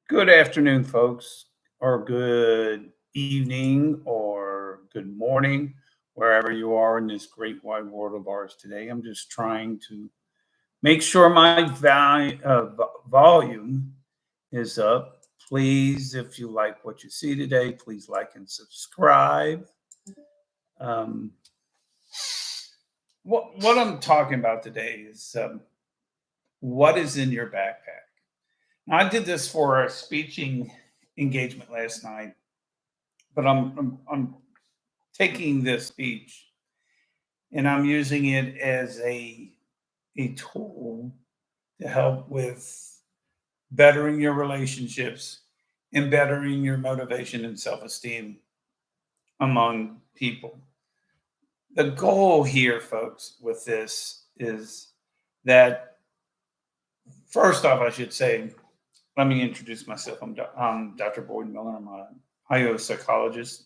Good afternoon, folks, or good evening, or good morning, wherever you are in this great wide world of ours today. I'm just trying to make sure my volume is up. Please, if you like what you see today, please like and subscribe. Um, what I'm talking about today is what is in your backpack. Now, I did this for a speaking engagement last night, but I'm taking this speech and I'm using it as a tool to help with bettering your relationships and bettering your motivation and self-esteem among people. The goal here, folks, with this is that first off, I should say, let me introduce myself. I'm Dr. Boyd Miller. I'm a IO psychologist.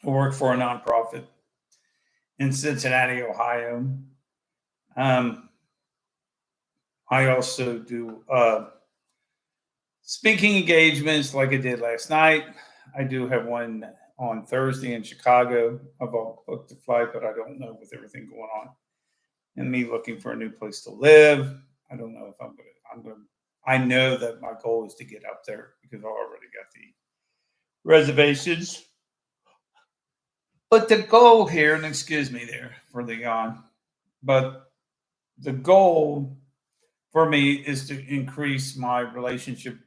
I work for a nonprofit in Cincinnati, Ohio. Um, I also do speaking engagements like I did last night. I do have one on Thursday in Chicago. I've all booked a flight, but I don't know with everything going on and me looking for a new place to live. I don't know if I'm gonna. I know that my goal is to get up there because I already got the reservations. But the goal here, and excuse me there for the yawn, but the goal for me is to increase my relationship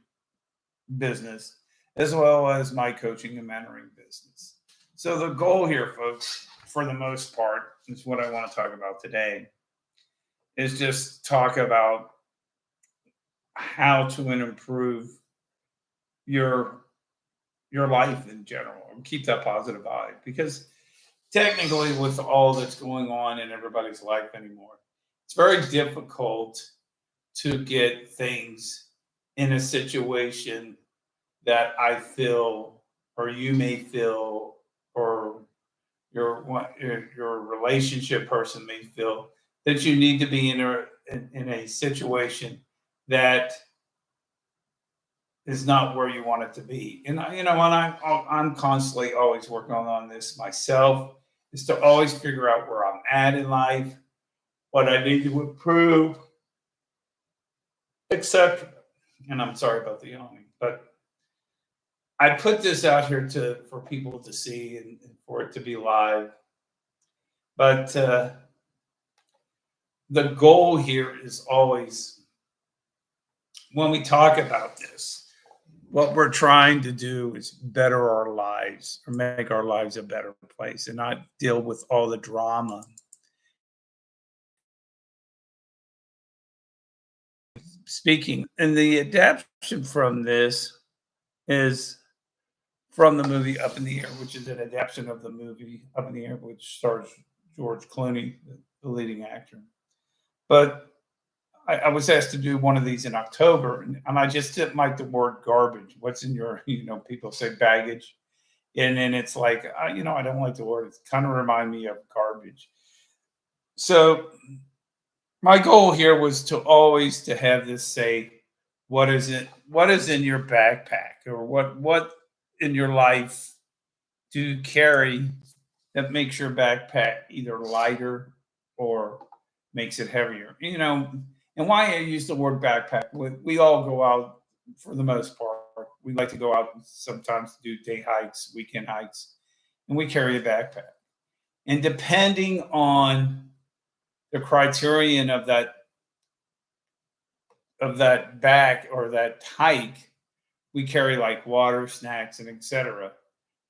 business as well as my coaching and mentoring business. So the goal here, folks, for the most part, is what I want to talk about today is just talk about how to improve your your life in general and keep that positive vibe because technically with all that's going on in everybody's life anymore, it's very difficult to get things in a situation that I feel, or you may feel, or your relationship person may feel that you need to be in a situation that is not where you want it to be. And I'm constantly always working on this myself. Is to always figure out where I'm at in life, what I need to improve, etc. And I'm sorry about the yawning, but I put this out here to for people to see and for it to be live. But the goal here is always when we talk about this, what we're trying to do is better our lives or make our lives a better place and not deal with all the drama. Speaking and the adaptation from this is from the movie Up in the Air, which is an adaptation of the movie Up in the Air, which stars George Clooney, the leading actor. But I was asked to do one of these in October, and I just didn't like the word garbage. What's in your, people say baggage, and then it's like, I don't like the word. It kind of remind me of garbage. So my goal here was to always to have this say, what is it? What is in your backpack, or what in your life do you carry that makes your backpack either lighter or makes it heavier? And why I use the word backpack, we all go out for the most part. We like to go out sometimes to do day hikes, weekend hikes, and we carry a backpack. And depending on the criterion of that back or that hike, we carry like water, snacks, and etc.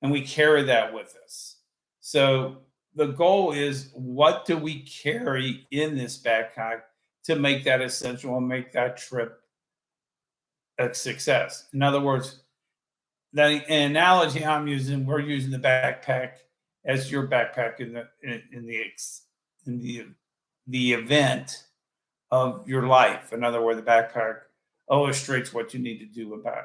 And we carry that with us. So the goal is, what do we carry in this backpack to make that essential and make that trip a success? In other words, the analogy I'm using, we're using the backpack as your backpack in the event of your life. In other words, the backpack illustrates what you need to do about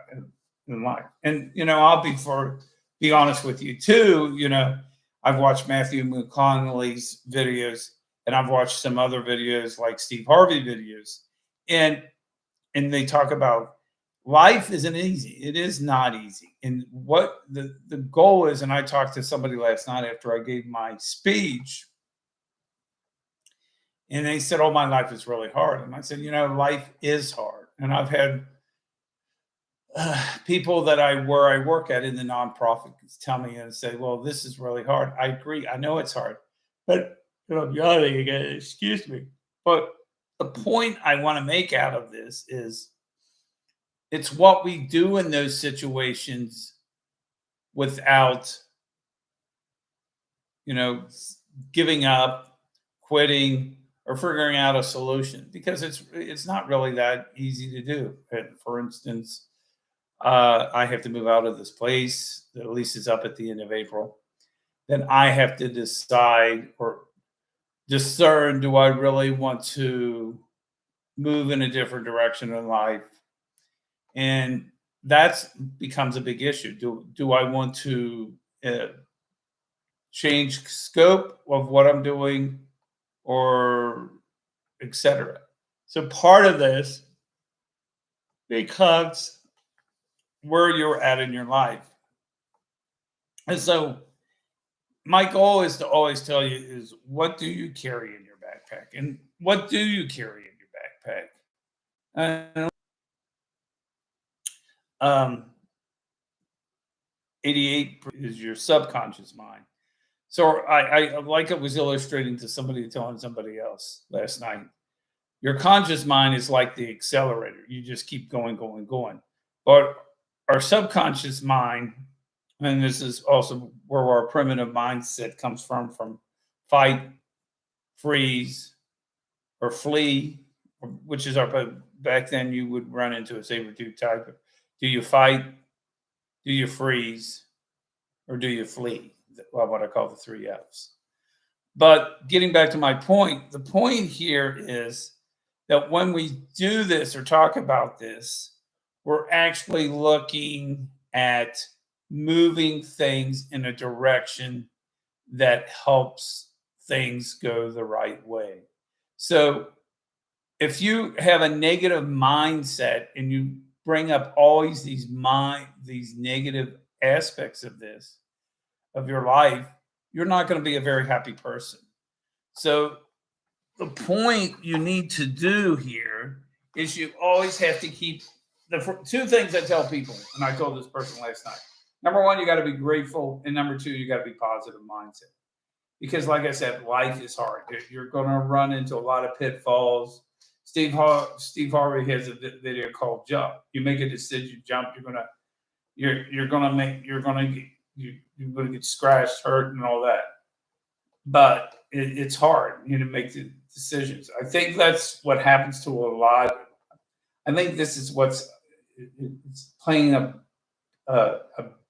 in life. And I'll be honest with you too. I've watched Matthew McConaughey's videos, and I've watched some other videos like Steve Harvey videos, and they talk about life isn't easy. It is not easy. And what the goal is, and I talked to somebody last night after I gave my speech, and they said, "Oh, my life is really hard." And I said, life is hard. And I've had people that where I work at in the nonprofit tell me and say, "Well, this is really hard." I agree. I know it's hard, but I'm yawning again. Excuse me. But the point I want to make out of this is it's what we do in those situations without, giving up, quitting, or figuring out a solution, because it's not really that easy to do. And for instance, I have to move out of this place. The lease is up at the end of April. Then I have to decide or discern: do I really want to move in a different direction in life? And that becomes a big issue. Do I want to uh, change scope of what I'm doing, or etc.? So part of this becomes where you're at in your life. And so my goal is to always tell you is, what do you carry in your backpack? And what do you carry in your backpack? Um, 88 is your subconscious mind. So I like I was illustrating to somebody, telling somebody else last night. Your conscious mind is like the accelerator. You just keep going, going, going. But our subconscious mind, and this is also where our primitive mindset comes from fight, freeze, or flee, which is our, back then you would run into a saber-tooth tiger. Do you fight? Do you freeze? Or do you flee? Well, what I call the three F's. But getting back to my point, the point here is that when we do this or talk about this, we're actually looking at moving things in a direction that helps things go the right way. So if you have a negative mindset and you bring up always these negative aspects of your life, you're not going to be a very happy person. So the point you need to do here is you always have to keep the two things I tell people, and I told this person last night. Number one, you got to be grateful, and number two, you got to be positive mindset. Because, like I said, life is hard. You're going to run into a lot of pitfalls. Steve Harvey has a video called "Jump." You make a decision, jump. You're gonna get scratched, hurt, and all that. But it's hard, to make the decisions. I think that's what happens to a lot. I think this is it's playing a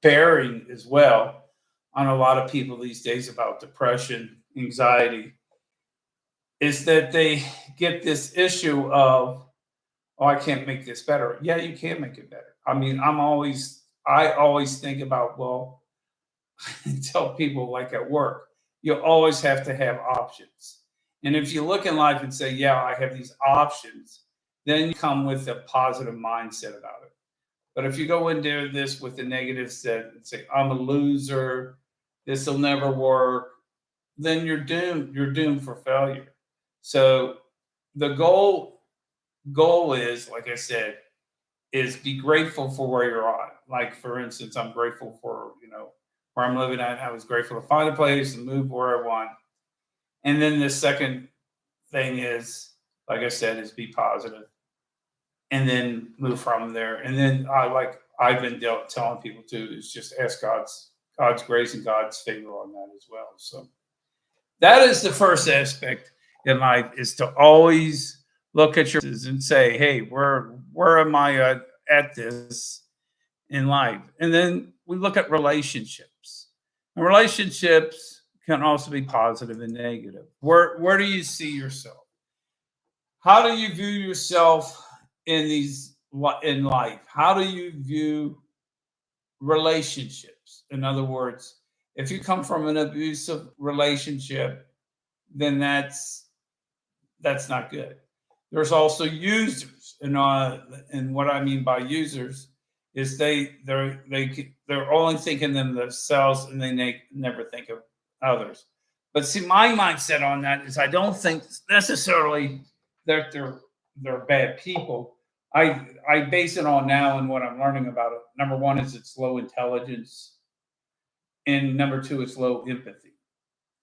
bearing as well on a lot of people these days about depression, anxiety, is that they get this issue of, "Oh, I can't make this better." Yeah, you can make it better. I mean, I always think about, well, tell people, like at work, you always have to have options. And if you look in life and say, "Yeah, I have these options," then you come with a positive mindset about it. But if you go into this with a negative set and say, "I'm a loser, this will never work," then you're doomed. You're doomed for failure. So the goal is, like I said, is be grateful for where you're at. Like, for instance, I'm grateful for, where I'm living at. I was grateful to find a place and move where I want. And then the second thing is, like I said, is be positive and then move from there. And then like I've been telling people too, is just ask God's grace and God's favor on that as well. So that is the first aspect in life, is to always look at your and say, "Hey, where am I at this in life?" And then we look at relationships. And relationships can also be positive and negative. Where do you see yourself? How do you view yourself in life? How do you view relationships? In other words, if you come from an abusive relationship, then that's not good. There's also users And what I mean by users is they're only thinking of themselves, and never think of others. But see, my mindset on that is I don't think necessarily that they're bad people. I base it on now and what I'm learning about it. Number one is it's low intelligence, and number two is low empathy.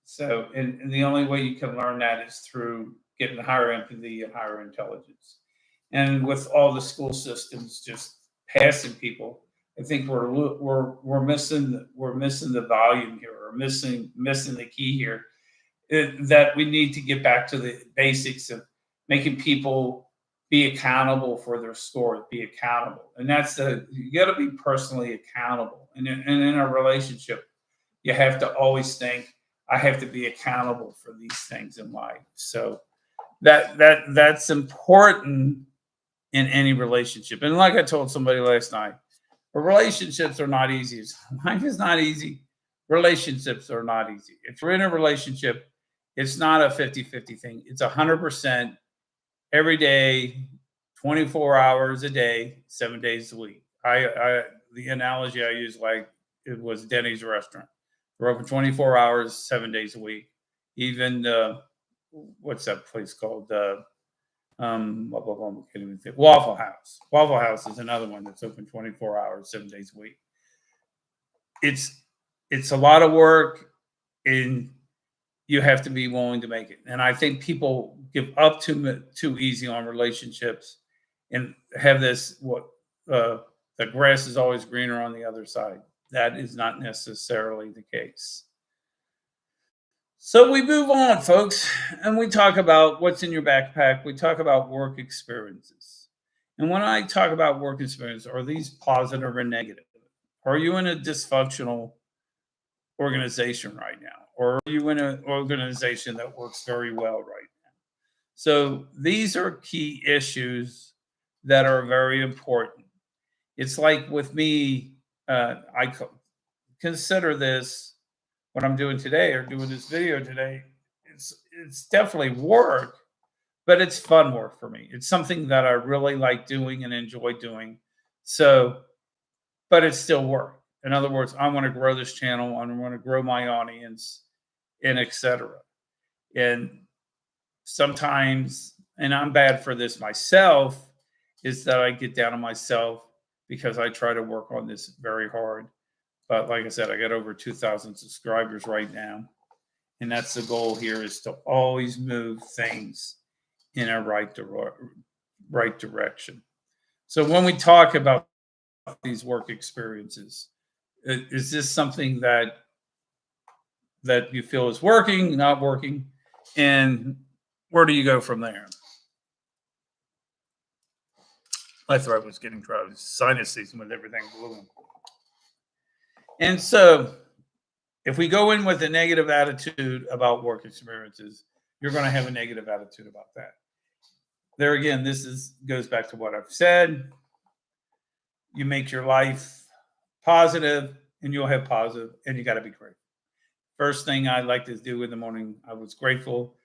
So, and the only way you can learn that is through getting higher empathy and higher intelligence. And with all the school systems just passing people, I think we're missing the volume here, or missing the key here. That we need to get back to the basics of making people be accountable for their scores, be accountable, and you got to be personally accountable. And in a relationship, you have to always think, I have to be accountable for these things in life. So that's important in any relationship. And like I told somebody last night, relationships are not easy. Life is not easy. Relationships are not easy. If you're in a relationship, it's not a 50-50 thing. It's 100% every day, 24 hours a day, 7 days a week. The analogy I use, like, it was Denny's restaurant. We're open 24 hours, 7 days a week. Even what's that place called? Blah, blah, blah, can't even think. Waffle House. Waffle House is another one that's open 24 hours, 7 days a week. It's a lot of work, and you have to be willing to make it. And I think people give up too easy on relationships, and have this the grass is always greener on the other side. That is not necessarily the case. So we move on, folks, and we talk about what's in your backpack. We talk about work experiences. And when I talk about work experience, are these positive or negative? Are you in a dysfunctional organization right now? Or are you in an organization that works very well right now? So these are key issues that are very important. It's like with me, consider this, what I'm doing today, or doing this video today. It's definitely work, but it's fun work for me. It's something that I really like doing and enjoy doing. So, but it's still work. In other words, I want to grow this channel. I want to grow my audience, and etc. And sometimes, and I'm bad for this myself, is that I get down on myself because I try to work on this very hard. But like I said, I got over 2,000 subscribers right now. And that's the goal here, is to always move things in a right direction. So when we talk about these work experiences, is this something that you feel is working, not working? And where do you go from there? My throat was getting dry. Sinus season with everything blooming. And so if we go in with a negative attitude about work experiences, you're going to have a negative attitude about that. There again, goes back to what I've said. You make your life positive, and you'll have positive, and you got to be grateful. First thing I like to do in the morning, I was grateful.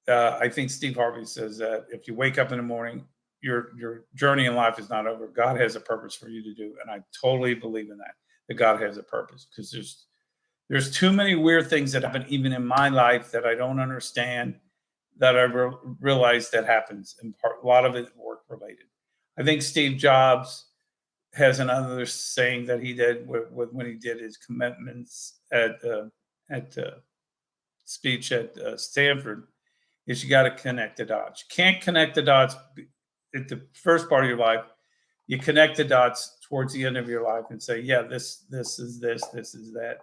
I think Steve Harvey says that if you wake up in the morning, your journey in life is not over. God has a purpose for you to do, and I totally believe in that God has a purpose, because there's too many weird things that happen even in my life that I don't understand, that I realize that happens, in part, a lot of it work related. I think Steve Jobs has another saying that he did when he did his commitments at speech at Stanford, is you got to connect the dots. You can't connect the dots at the first part of your life. You connect the dots towards the end of your life and say, yeah, this is this is that.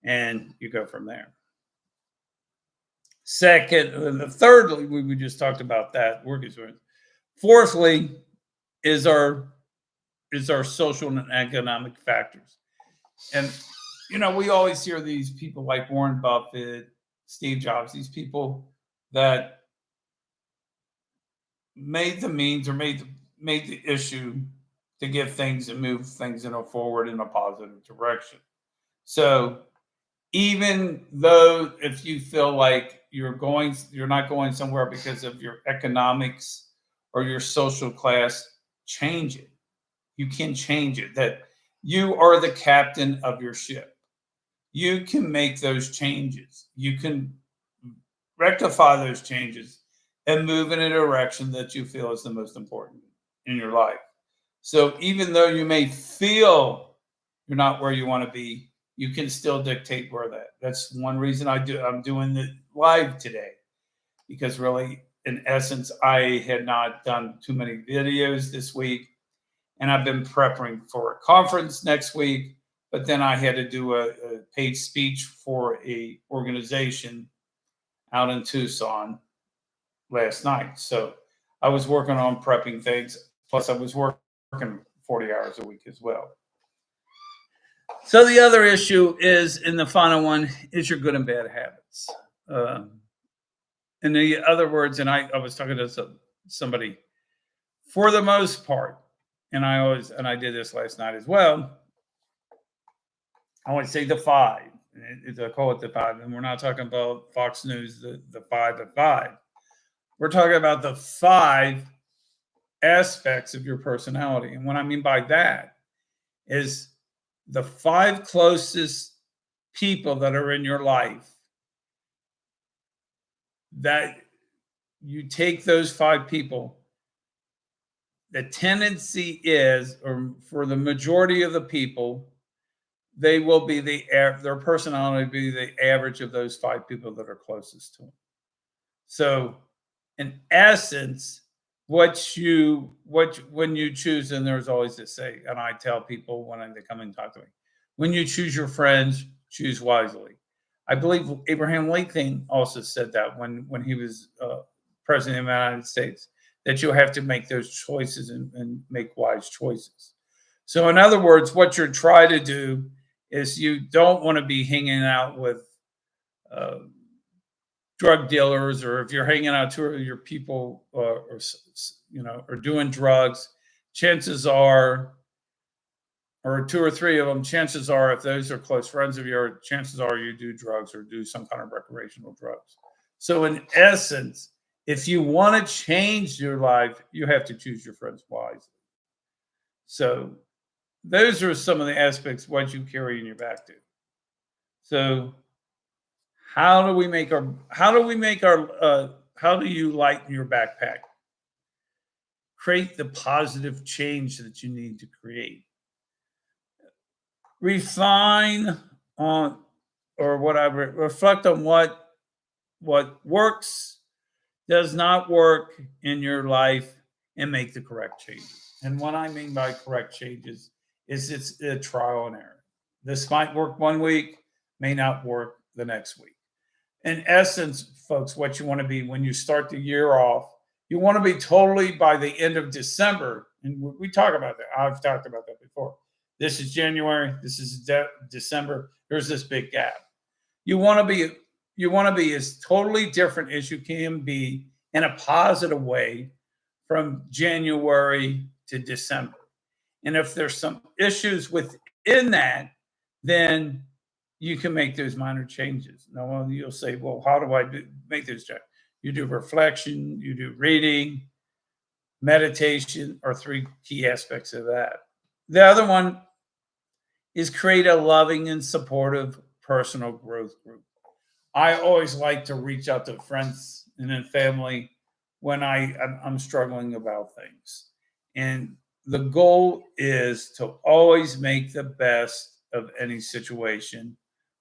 And you go from there. Second, thirdly, we just talked about that work experience. Fourthly, is our social and economic factors. And we always hear these people like Warren Buffett, Steve Jobs, these people that made the means, or made the issue to get things and move things forward in a positive direction. So even though if you feel like you're not going somewhere because of your economics or your social class, change it. You can change it. That you are the captain of your ship. You can make those changes. You can rectify those changes and move in a direction that you feel is the most important in your life. So even though you may feel you're not where you want to be, you can still dictate where that's one reason I'm doing the live today, because really in essence I had not done too many videos this week, and I've been preparing for a conference next week, but then I had to do a paid speech for a organization out in Tucson last night. So I was working on prepping things. Plus, I was working 40 hours a week as well. So the other issue is, in the final one, is your good and bad habits. In the other words, and I was talking to somebody, for the most part, and I did this last night as well, I always say the five. I call it the five, and we're not talking about Fox News, the five at five. We're talking about the five aspects of your personality. And what I mean by that is the five closest people that are in your life, that you take those five people, the tendency is, or for the majority of the people, they will be their personality will be the average of those five people that are closest to them. So in essence, when you choose, and there's always this say, and I tell people when they come and talk to me, when you choose your friends, choose wisely. I believe Abraham Lincoln also said that when he was president of the United States, that you have to make those choices and make wise choices. So in other words, what you're trying to do is, you don't want to be hanging out with drug dealers, or if you're hanging out two of your people, or doing drugs, chances are, or two or three of them, chances are, if those are close friends of yours, chances are you do drugs or do some kind of recreational drugs. So in essence, if you want to change your life, you have to choose your friends wisely. So those are some of the aspects what you carry in your back to. So how do you lighten your backpack? Create the positive change that you need to create. Refine on, or reflect on what works, does not work in your life, and make the correct changes. And what I mean by correct changes is, it's a trial and error. This might work one week, may not work the next week. In essence, folks, what you want to be when you start the year off, you want to be totally, by the end of December, and we talk about that. I've talked about that before. This is January. This is December. There's this big gap. You want to be as totally different as you can be in a positive way from January to December. And if there's some issues within that, then you can make those minor changes. Now, you'll say, well, how do I make those changes? You do reflection, you do reading, meditation, are three key aspects of that. The other one is create a loving and supportive personal growth group. I always like to reach out to friends and then family when I'm struggling about things. And the goal is to always make the best of any situation,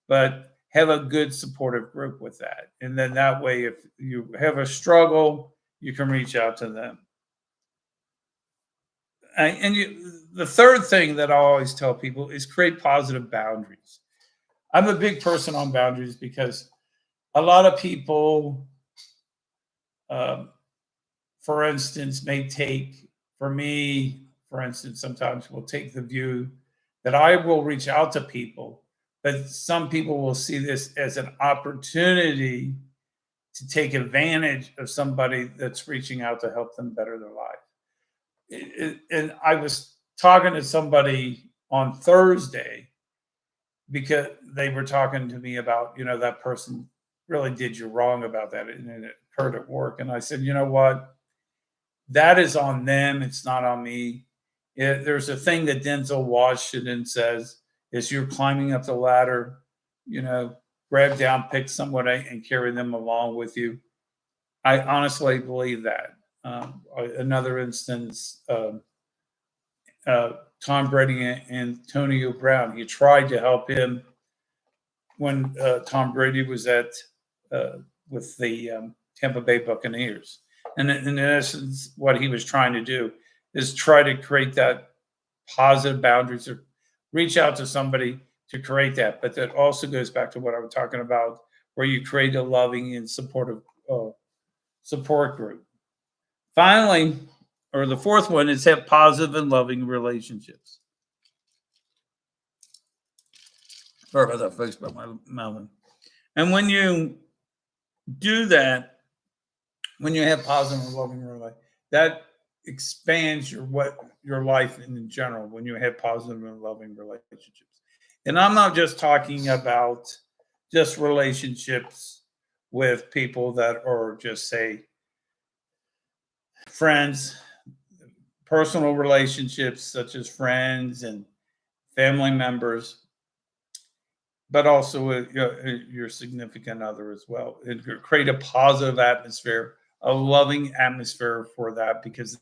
but have a good supportive group with that. And then that way, if you have a struggle, you can reach out to them. The third thing that I always tell people is create positive boundaries. I'm a big person on boundaries, because a lot of people, um, for instance, for instance, sometimes will take the view that I will reach out to people, but some people will see this as an opportunity to take advantage of somebody that's reaching out to help them better their life. And I was talking to somebody on Thursday, because they were talking to me about, that person really did you wrong about that, and it occurred at work. And I said, you know what? That is on them. It's not on me. There's a thing that Denzel Washington says is you're climbing up the ladder, you know, grab down, pick somebody and carry them along with you. I honestly believe that. Another instance, uh, Tom Brady and Antonio Brown. He tried to help him when Tom Brady was at uh, with the Tampa Bay Buccaneers. And in essence, what he was trying to do is try to create that positive boundaries or reach out to somebody to create that. But that also goes back to what I was talking about, where you create a loving and supportive support group. Finally, or the fourth one is have positive and loving relationships. Sorry about that, folks, about my mouth. And when you do that, when you have positive and loving relationships, that expands your life in general. When you have positive and loving relationships, and I'm not just talking about just relationships with people that are just say friends, personal relationships such as friends and family members, but also with your significant other as well. And create a positive atmosphere, a loving atmosphere for that, because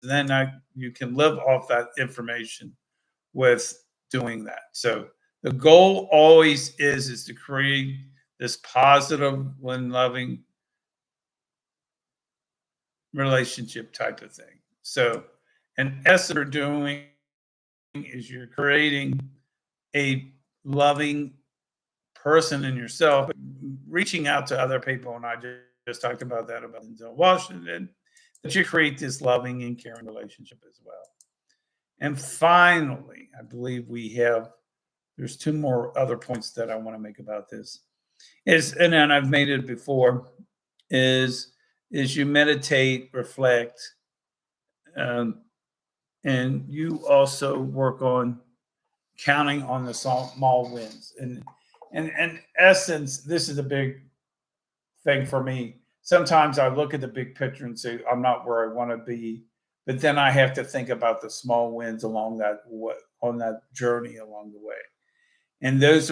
then you can live off that information with doing that. So the goal always is to create this positive and loving relationship type of thing. So, in essence, you're doing is you're creating a loving person in yourself, reaching out to other people. And I just talked about that about Denzel Washington, that you create this loving and caring relationship as well. And finally, I believe there's two more other points that I want to make about this. And then I've made it before, is you meditate, reflect, um, and you also work on counting on the small wins. And in essence, this is a big thing for me. Sometimes I look at the big picture and say, I'm not where I want to be. But then I have to think about the small wins along on that journey along the way. And those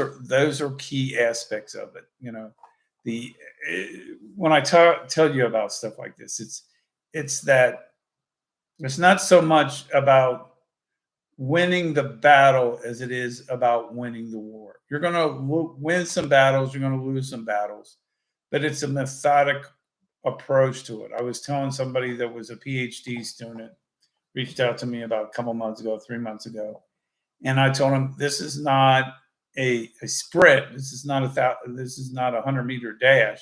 are key aspects of it. The when I tell you about stuff like this, it's that it's not so much about winning the battle as it is about winning the war. You're going to win some battles, you're going to lose some battles, but it's a methodic approach to it. I was telling somebody that was a PhD student, reached out to me about a couple months ago, 3 months ago, and I told him this is not a sprint. This is not a 100-meter dash.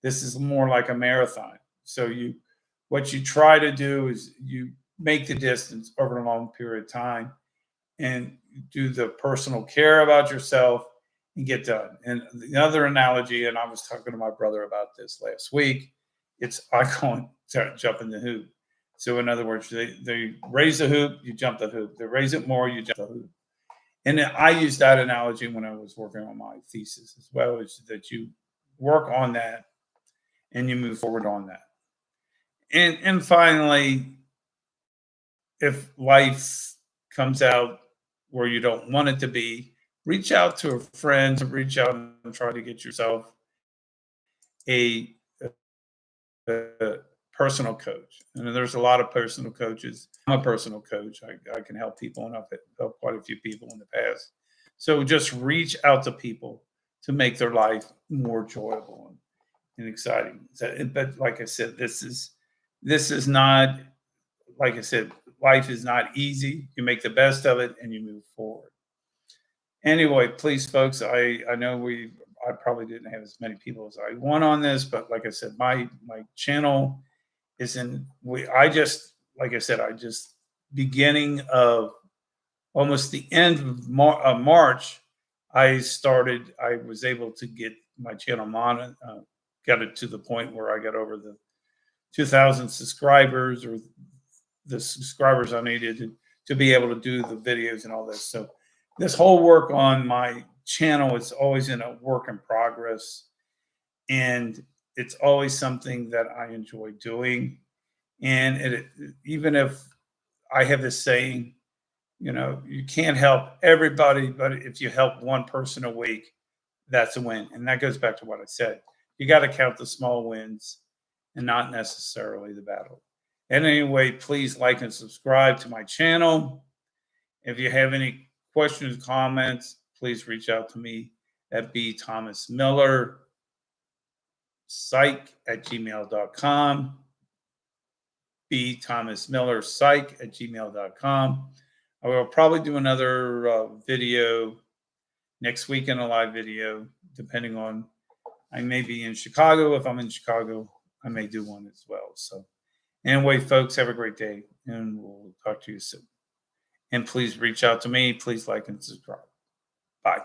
This is more like a marathon. So what you try to do is you make the distance over a long period of time and do the personal care about yourself and get done. And the other analogy, and I was talking to my brother about this last week, it's I call it jumping the hoop. So in other words, they raise the hoop, you jump the hoop. They raise it more, you jump the hoop. And I used that analogy when I was working on my thesis as well, is that you work on that and you move forward on that. And finally, if life comes out where you don't want it to be, reach out to a friend, reach out and try to get yourself a, a personal coach. And there's a lot of personal coaches. I'm a personal coach. I can help people, and I've helped quite a few people in the past. So just reach out to people to make their life more enjoyable and exciting. But like I said, this is not, like I said, life is not easy. You make the best of it and you move forward. Anyway, please, folks, I know I probably didn't have as many people as I want on this, but like I said, my channel is in we I just like I said, I just beginning of almost the end of March, I was able to get my channel got it to the point where I got over the 2,000 subscribers, or the subscribers I needed to be able to do the videos and all this. So this whole work on my channel is always in a work in progress, and it's always something that I enjoy doing. And even if I have this saying, you can't help everybody, but if you help one person a week, that's a win. And that goes back to what I said. You got to count the small wins and not necessarily the battle. And anyway, please like and subscribe to my channel. If you have any questions, comments, please reach out to me at bthomasmillerpsych at gmail.com. bthomasmillerpsych at gmail.com. I will probably do another video next week in a live video, depending on, I may be in Chicago. If I'm in Chicago, I may do one as well. So anyway, folks, have a great day, and we'll talk to you soon. And please reach out to me. Please like and subscribe. Bye.